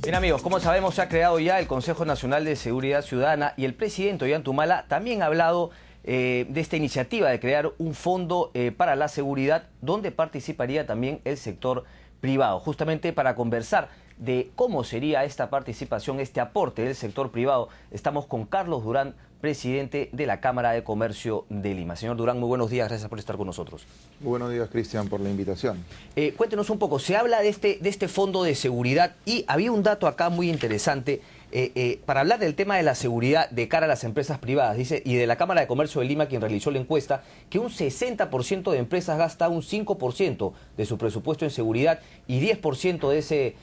Bien amigos, como sabemos se ha creado ya el Consejo Nacional de Seguridad Ciudadana y el presidente Ollanta también ha hablado de esta iniciativa de crear un fondo para la seguridad donde participaría también el sector privado, justamente para conversar de cómo sería esta participación, este aporte del sector privado. Estamos con Carlos Durán, presidente de la Cámara de Comercio de Lima. Señor Durán, muy buenos días, gracias por estar con nosotros. Muy buenos días, Cristian, por la invitación. Cuéntenos un poco, se habla de este fondo de seguridad y había un dato acá muy interesante para hablar del tema de la seguridad de cara a las empresas privadas, dice, y de la Cámara de Comercio de Lima, quien realizó la encuesta, que un 60% de empresas gasta un 5% de su presupuesto en seguridad y 10% de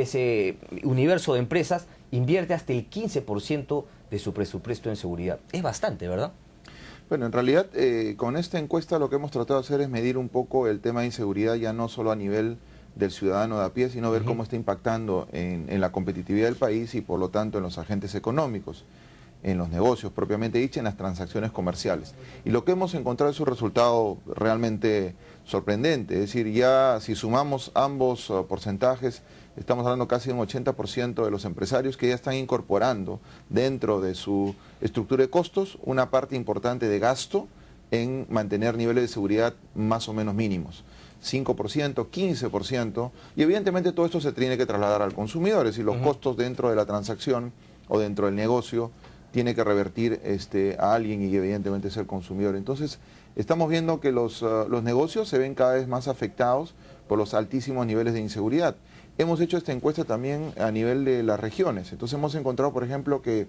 ese universo de empresas invierte hasta el 15% de su presupuesto en seguridad. Es bastante, ¿verdad? Bueno, en realidad con esta encuesta lo que hemos tratado de hacer es medir un poco el tema de inseguridad, ya no solo a nivel del ciudadano de a pie, sino ver cómo está impactando en la competitividad del país y por lo tanto en los agentes económicos, en los negocios propiamente dicho, en las transacciones comerciales. Y lo que hemos encontrado es un resultado realmente sorprendente, es decir, ya si sumamos ambos porcentajes, estamos hablando casi de un 80% de los empresarios que ya están incorporando dentro de su estructura de costos una parte importante de gasto en mantener niveles de seguridad más o menos mínimos. 5%, 15%, y evidentemente todo esto se tiene que trasladar al consumidor, es decir, los costos dentro de la transacción o dentro del negocio tiene que revertir a alguien y evidentemente es el consumidor. Entonces, estamos viendo que los negocios se ven cada vez más afectados por los altísimos niveles de inseguridad. Hemos hecho esta encuesta también a nivel de las regiones, entonces hemos encontrado, por ejemplo, que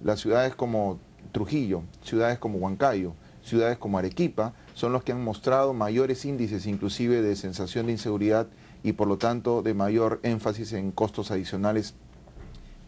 las ciudades como Trujillo, ciudades como Huancayo, ciudades como Arequipa, son los que han mostrado mayores índices inclusive de sensación de inseguridad y por lo tanto de mayor énfasis en costos adicionales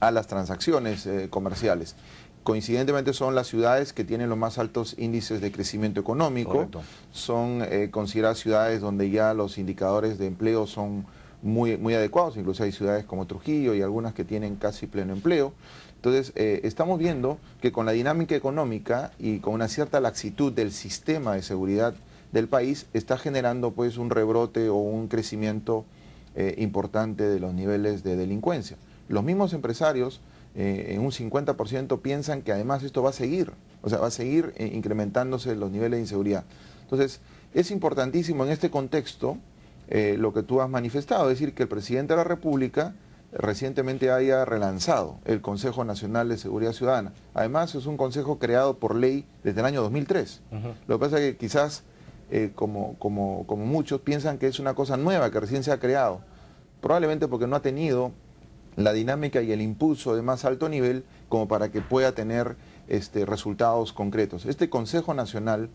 a las transacciones comerciales. Coincidentemente son las ciudades que tienen los más altos índices de crecimiento económico. Correcto. Son consideradas ciudades donde ya los indicadores de empleo son muy adecuados, incluso hay ciudades como Trujillo y algunas que tienen casi pleno empleo. Entonces, estamos viendo que con la dinámica económica y con una cierta laxitud del sistema de seguridad del país, está generando pues un rebrote o un crecimiento importante de los niveles de delincuencia. Los mismos empresarios, en un 50%, piensan que además esto va a seguir, o sea, va a seguir incrementándose los niveles de inseguridad. Entonces, es importantísimo en este contexto lo que tú has manifestado, es decir, que el presidente de la República recientemente haya relanzado el Consejo Nacional de Seguridad Ciudadana. Además, es un consejo creado por ley desde el año 2003. Lo que pasa es que quizás, como muchos, piensan que es una cosa nueva, que recién se ha creado. Probablemente porque no ha tenido la dinámica y el impulso de más alto nivel como para que pueda tener resultados concretos. Este Consejo Nacional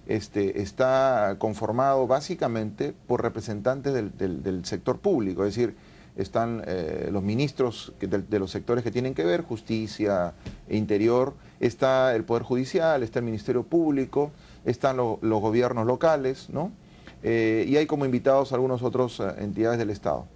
está conformado básicamente por representantes del sector público, es decir, están los ministros de los sectores que tienen que ver, justicia, interior, está el Poder Judicial, está el Ministerio Público, están los gobiernos locales, ¿no? Y hay como invitados algunas otras entidades del Estado.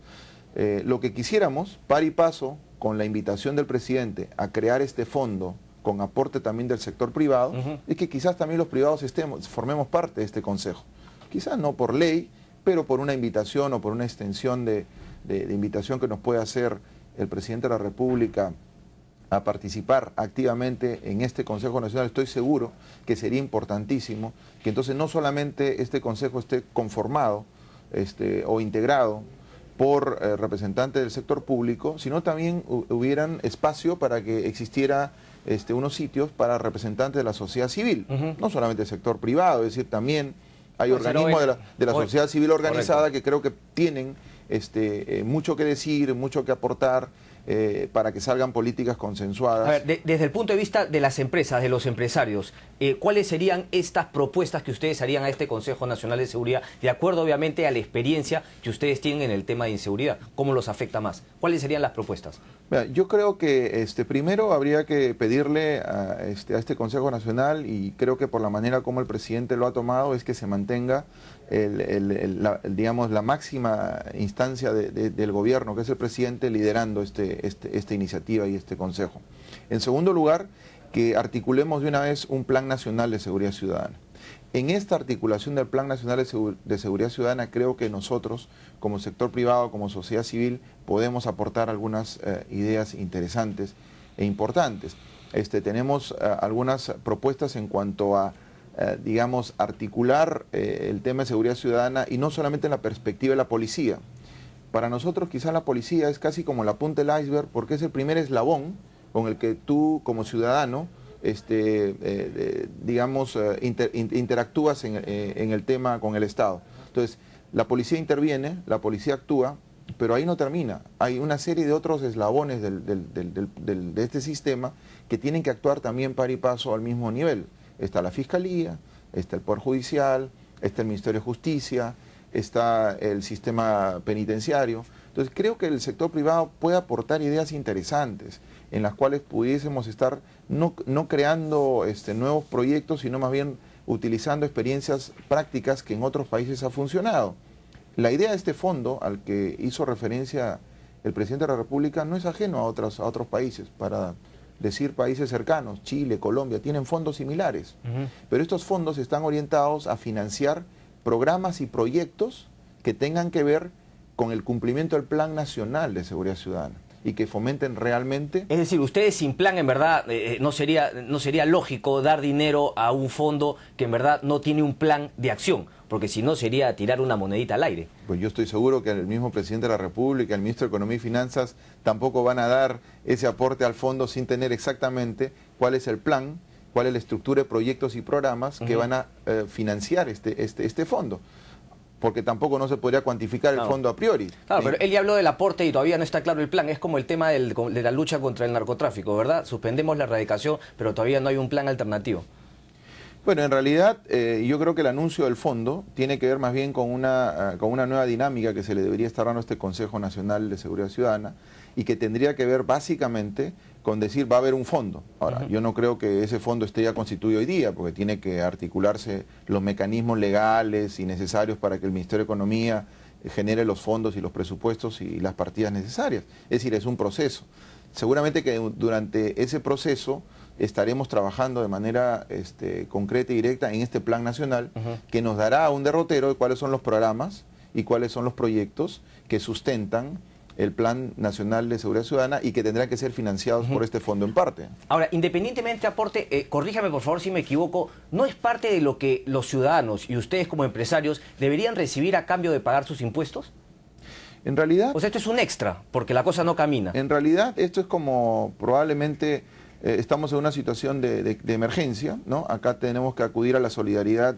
Lo que quisiéramos, par y paso, con la invitación del presidente a crear este fondo, con aporte también del sector privado, es que quizás también los privados formemos parte de este consejo. Quizás no por ley, pero por una invitación o por una extensión de invitación que nos puede hacer el presidente de la República a participar activamente en este Consejo Nacional. Estoy seguro que sería importantísimo que entonces no solamente este consejo esté conformado o integrado por representantes del sector público, sino también hubieran espacio para que existiera unos sitios para representantes de la sociedad civil, no solamente el sector privado, es decir, también hay organismos de la sociedad civil organizada. Correcto. Que creo que tienen mucho que decir, mucho que aportar para que salgan políticas consensuadas. A ver, desde el punto de vista de las empresas, de los empresarios, ¿cuáles serían estas propuestas que ustedes harían a este Consejo Nacional de Seguridad, de acuerdo obviamente a la experiencia que ustedes tienen en el tema de inseguridad? ¿Cómo los afecta más? ¿Cuáles serían las propuestas? Mira, yo creo que primero habría que pedirle a este Consejo Nacional, y creo que por la manera como el presidente lo ha tomado, es que se mantenga digamos, la máxima instancia del gobierno, que es el presidente, liderando esta iniciativa y este consejo. En segundo lugar, que articulemos de una vez un plan nacional de seguridad ciudadana. En esta articulación del Plan Nacional de Seguridad Ciudadana, creo que nosotros, como sector privado, como sociedad civil, podemos aportar algunas ideas interesantes e importantes. Tenemos algunas propuestas en cuanto a, digamos, articular el tema de seguridad ciudadana, y no solamente en la perspectiva de la policía. Para nosotros quizás la policía es casi como la punta del iceberg, porque es el primer eslabón con el que tú, como ciudadano, digamos, interactúas en el tema con el Estado. Entonces, la policía interviene, la policía actúa, pero ahí no termina. Hay una serie de otros eslabones de este sistema que tienen que actuar también par y paso al mismo nivel. Está la Fiscalía, está el Poder Judicial, está el Ministerio de Justicia, está el sistema penitenciario. Entonces, creo que el sector privado puede aportar ideas interesantes en las cuales pudiésemos estar no creando nuevos proyectos, sino más bien utilizando experiencias prácticas que en otros países ha funcionado. La idea de este fondo, al que hizo referencia el presidente de la República, no es ajeno a otros países. Para decir países cercanos, Chile, Colombia, tienen fondos similares. Pero estos fondos están orientados a financiar programas y proyectos que tengan que ver con el cumplimiento del Plan Nacional de Seguridad Ciudadana y que fomenten realmente... Es decir, ustedes sin plan, en verdad, no sería lógico dar dinero a un fondo que en verdad no tiene un plan de acción, porque si no sería tirar una monedita al aire. Pues yo estoy seguro que el mismo presidente de la República, el ministro de Economía y Finanzas, tampoco van a dar ese aporte al fondo sin tener exactamente cuál es el plan, cuál es la estructura de proyectos y programas que van a financiar este fondo. Porque tampoco no se podría cuantificar el fondo a priori. Claro, pero él ya habló del aporte y todavía no está claro el plan. Es como el tema de la lucha contra el narcotráfico, ¿verdad? Suspendemos la erradicación, pero todavía no hay un plan alternativo. Bueno, en realidad yo creo que el anuncio del fondo tiene que ver más bien con una nueva dinámica que se le debería estar dando a este Consejo Nacional de Seguridad Ciudadana y que tendría que ver básicamente con decir va a haber un fondo. Ahora, yo no creo que ese fondo esté ya constituido hoy día, porque tiene que articularse los mecanismos legales y necesarios para que el Ministerio de Economía genere los fondos y los presupuestos y las partidas necesarias. Es decir, es un proceso. Seguramente que durante ese proceso estaremos trabajando de manera concreta y directa en este plan nacional que nos dará un derrotero de cuáles son los programas y cuáles son los proyectos que sustentan el Plan Nacional de Seguridad Ciudadana y que tendrán que ser financiados por este fondo en parte. Ahora, independientemente de aporte, corríjame por favor si me equivoco, ¿no es parte de lo que los ciudadanos y ustedes como empresarios deberían recibir a cambio de pagar sus impuestos? En realidad... O sea, esto es un extra, porque la cosa no camina. En realidad, esto es como probablemente... estamos en una situación de emergencia, ¿no? Acá tenemos que acudir a la solidaridad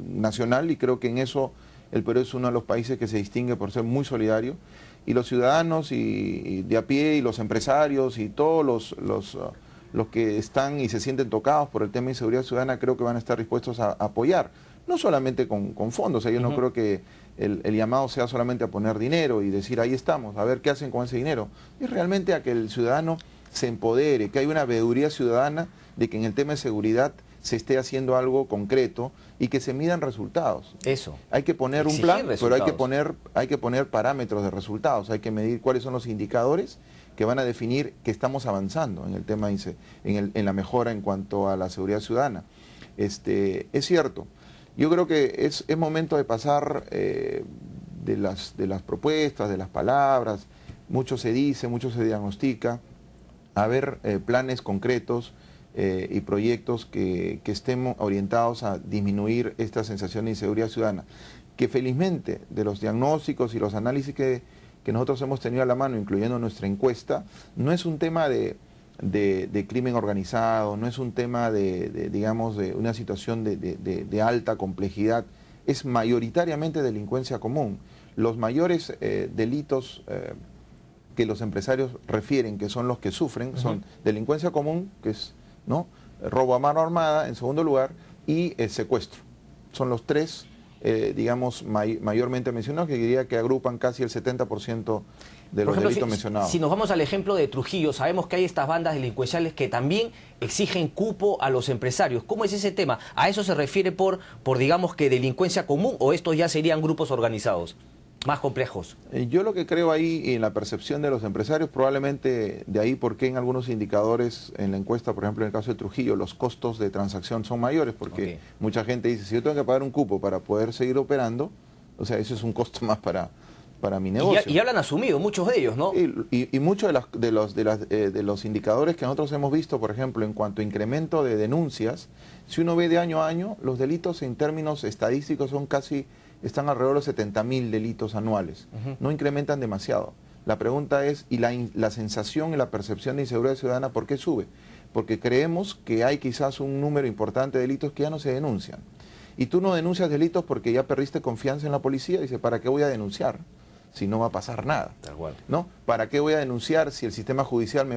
nacional y creo que en eso el Perú es uno de los países que se distingue por ser muy solidario y los ciudadanos y de a pie y los empresarios y todos los que están y se sienten tocados por el tema de inseguridad ciudadana creo que van a estar dispuestos a apoyar, no solamente con fondos. O sea, yo no creo que el llamado sea solamente a poner dinero y decir ahí estamos, a ver qué hacen con ese dinero, es realmente a que el ciudadano se empodere, que hay una veeduría ciudadana de que en el tema de seguridad se esté haciendo algo concreto y que se midan resultados. Eso. Hay que poner un plan, pero hay que poner parámetros de resultados, hay que medir cuáles son los indicadores que van a definir que estamos avanzando en el tema, en la mejora en cuanto a la seguridad ciudadana. Es cierto, yo creo que es momento de pasar de las propuestas, de las palabras, mucho se dice, mucho se diagnostica, a ver planes concretos y proyectos que estén orientados a disminuir esta sensación de inseguridad ciudadana, que felizmente de los diagnósticos y los análisis que nosotros hemos tenido a la mano, incluyendo nuestra encuesta, no es un tema de crimen organizado, no es un tema digamos, de una situación de alta complejidad, es mayoritariamente delincuencia común. Los mayores delitos que los empresarios refieren que son los que sufren son delincuencia común, que es robo a mano armada en segundo lugar, y secuestro. Son los tres, digamos, mayormente mencionados, que diría que agrupan casi el 70% de los delitos mencionados. Si nos vamos al ejemplo de Trujillo, sabemos que hay estas bandas delincuenciales que también exigen cupo a los empresarios. ¿Cómo es ese tema? ¿A eso se refiere por digamos que delincuencia común o estos ya serían grupos organizados? más complejos. Yo lo que creo ahí en la percepción de los empresarios, probablemente de ahí porque en algunos indicadores en la encuesta, por ejemplo en el caso de Trujillo, los costos de transacción son mayores, porque mucha gente dice, si yo tengo que pagar un cupo para poder seguir operando, o sea, eso es un costo más para mi negocio. Y ya lo han asumido muchos de ellos, ¿no? Y muchos de los indicadores que nosotros hemos visto, por ejemplo, en cuanto a incremento de denuncias, si uno ve de año a año, los delitos en términos estadísticos están alrededor de 70.000 delitos anuales. No incrementan demasiado. La pregunta es, ¿y la sensación y la percepción de inseguridad ciudadana por qué sube? Porque creemos que hay quizás un número importante de delitos que ya no se denuncian. Y tú no denuncias delitos porque ya perdiste confianza en la policía, y dices, ¿para qué voy a denunciar si no va a pasar nada? ¿No? ¿Para qué voy a denunciar si el sistema judicial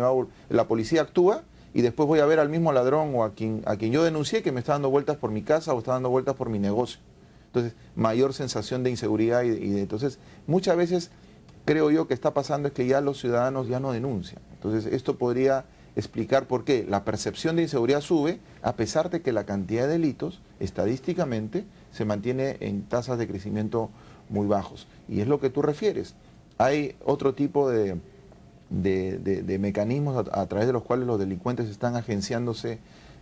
la policía actúa y después voy a ver al mismo ladrón o a quien yo denuncié que me está dando vueltas por mi casa o está dando vueltas por mi negocio? Entonces, mayor sensación de inseguridad entonces, muchas veces creo yo que está pasando es que ya los ciudadanos ya no denuncian. Entonces, esto podría explicar por qué la percepción de inseguridad sube, a pesar de que la cantidad de delitos, estadísticamente, se mantiene en tasas de crecimiento muy bajos. Y es lo que tú refieres. Hay otro tipo de mecanismos a través de los cuales los delincuentes están agenciándose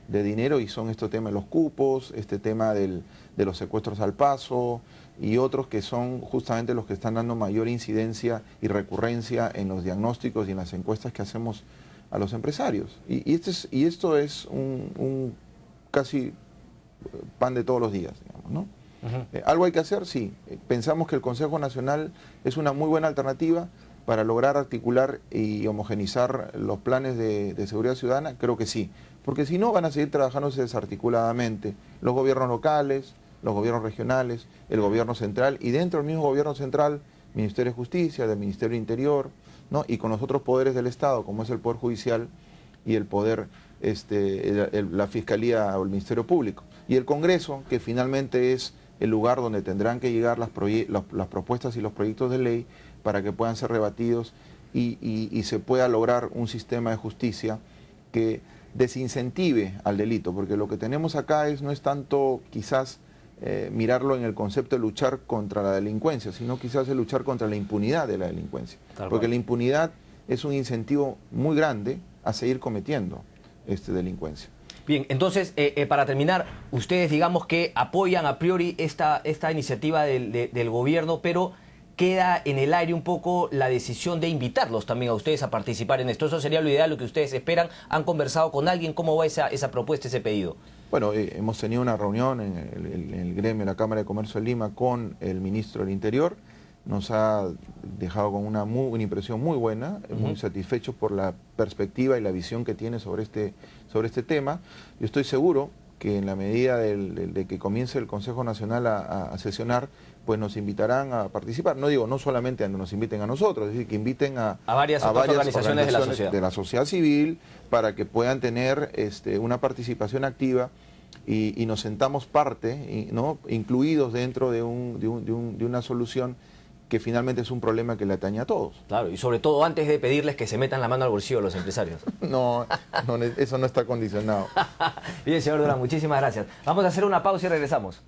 de dinero, y son estos temas de los cupos, este tema de los secuestros al paso y otros que son justamente los que están dando mayor incidencia y recurrencia en los diagnósticos y en las encuestas que hacemos a los empresarios. Y esto es un casi pan de todos los días, digamos, ¿no? ¿Algo hay que hacer? Sí. Pensamos que el Consejo Nacional es una muy buena alternativa para lograr articular y homogenizar los planes de seguridad ciudadana. Creo que sí, porque si no van a seguir trabajándose desarticuladamente los gobiernos locales, los gobiernos regionales, el gobierno central, y dentro del mismo gobierno central, Ministerio de Justicia, del Ministerio del Interior, ¿no? Y con los otros poderes del Estado, como es el Poder Judicial y el Poder, la Fiscalía o el Ministerio Público. Y el Congreso, que finalmente es el lugar donde tendrán que llegar las propuestas y los proyectos de ley para que puedan ser rebatidos y se pueda lograr un sistema de justicia que desincentive al delito, porque lo que tenemos acá no es tanto quizás mirarlo en el concepto de luchar contra la delincuencia, sino quizás de luchar contra la impunidad de la delincuencia. Porque la impunidad es un incentivo muy grande a seguir cometiendo delincuencia. Bien, entonces, para terminar, ustedes digamos que apoyan a priori esta iniciativa del gobierno, pero queda en el aire un poco la decisión de invitarlos también a ustedes a participar en esto. Eso sería lo ideal, lo que ustedes esperan. ¿Han conversado con alguien? ¿Cómo va esa propuesta, ese pedido? Bueno, hemos tenido una reunión en el gremio de la Cámara de Comercio de Lima con el ministro del Interior. Nos ha dejado con una impresión muy buena, muy satisfechos por la perspectiva y la visión que tiene sobre este tema. Yo estoy seguro que en la medida de que comience el Consejo Nacional a sesionar, pues nos invitarán a participar. No digo, no solamente nos inviten a nosotros, es decir, que inviten a varias organizaciones de la sociedad civil para que puedan tener una participación activa y nos sentamos parte, ¿no? Incluidos dentro de una solución que finalmente es un problema que le atañe a todos. Claro, y sobre todo antes de pedirles que se metan la mano al bolsillo los empresarios. No, eso no está condicionado. Bien, señor Durán, muchísimas gracias. Vamos a hacer una pausa y regresamos.